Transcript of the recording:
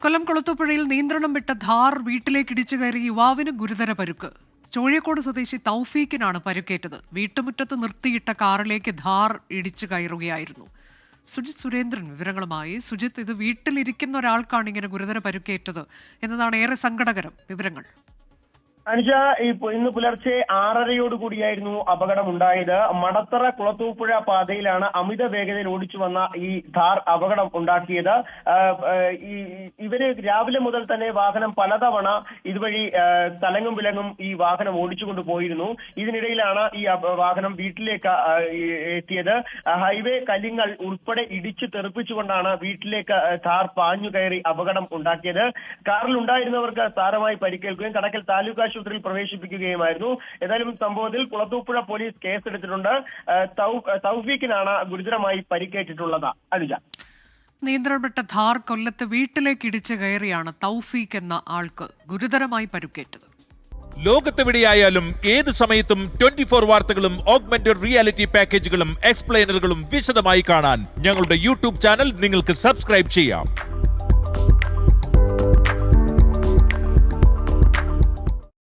കൊല്ലം കൊളുത്തുപുഴയിൽ നിയന്ത്രണം വിട്ട ധാർ വീട്ടിലേക്ക് ഇടിച്ചു കയറി യുവാവിന് ഗുരുതര പരുക്ക്. ചോഴിയക്കോട് സ്വദേശി തൗഫീഖിനാണ് പരുക്കേറ്റത്. വീട്ടുമുറ്റത്ത് നിർത്തിയിട്ട കാറിലേക്ക് ധാർ ഇടിച്ചു കയറുകയായിരുന്നു. സുജിത് സുരേന്ദ്രൻ വിവരങ്ങളുമായി. സുജിത്ത്, ഇത് വീട്ടിലിരിക്കുന്ന ഒരാൾക്കാണ് ഇങ്ങനെ ഗുരുതര പരുക്കേറ്റത് എന്നതാണ് ഏറെ സങ്കടകരം. വിവരങ്ങൾ. അനുജ, ഇന്ന് പുലർച്ചെ 6:30 അപകടം ഉണ്ടായത്. മടത്തറ കുളത്തൂപ്പുഴ പാതയിലാണ് അമിത വേഗതയിൽ ഓടിച്ചു വന്ന ഈ ധാർ അപകടം ഉണ്ടാക്കിയത്. ഇവര് രാവിലെ മുതൽ തന്നെ വാഹനം പലതവണ ഇതുവഴി തലങ്ങും വിലങ്ങും ഈ വാഹനം ഓടിച്ചുകൊണ്ട് പോയിരുന്നു. ഇതിനിടയിലാണ് ഈ വാഹനം വീട്ടിലേക്ക് എത്തിയത്. ഹൈവേ കല്ലിങ്ങൾ ഉൾപ്പെടെ ഇടിച്ചു തെറിപ്പിച്ചുകൊണ്ടാണ് വീട്ടിലേക്ക് ധാർ പാഞ്ഞു കയറി അപകടം ഉണ്ടാക്കിയത്. കാറിൽ ഉണ്ടായിരുന്നവർക്ക് സാരമായി പരിക്കേൽക്കുകയും കടക്കൽ താലൂക്ക് ആശുപത്രിയിൽ പ്രവേശിപ്പിക്കുകയുമായിരുന്നു. ഏതായാലും സംഭവത്തിൽ കുളത്തൂപ്പുഴ പോലീസ് കേസെടുത്തിട്ടുണ്ട്. തൗഫീഖിനാണ് ഗുരുതരമായി പരിക്കേറ്റിട്ടുള്ളത്. അനുജ, നിയന്ത്രണപ്പെട്ട ധാർ കൊല്ലത്ത് വീട്ടിലേക്ക് ഇടിച്ചു കയറിയാണ് തൗഫീഖ് എന്ന ആൾക്ക് ഗുരുതരമായി പരുക്കേറ്റത്. ലോകത്തെവിടെയായാലും ഏത് സമയത്തും 24 വാർത്തകളും ഓഗ്മെന്റഡ് റിയാലിറ്റി പാക്കേജുകളും എക്സ്പ്ലെയിനറുകളും വിശദമായി കാണാൻ ഞങ്ങളുടെ യൂട്യൂബ് ചാനൽ നിങ്ങൾക്ക് സബ്സ്ക്രൈബ് ചെയ്യാം.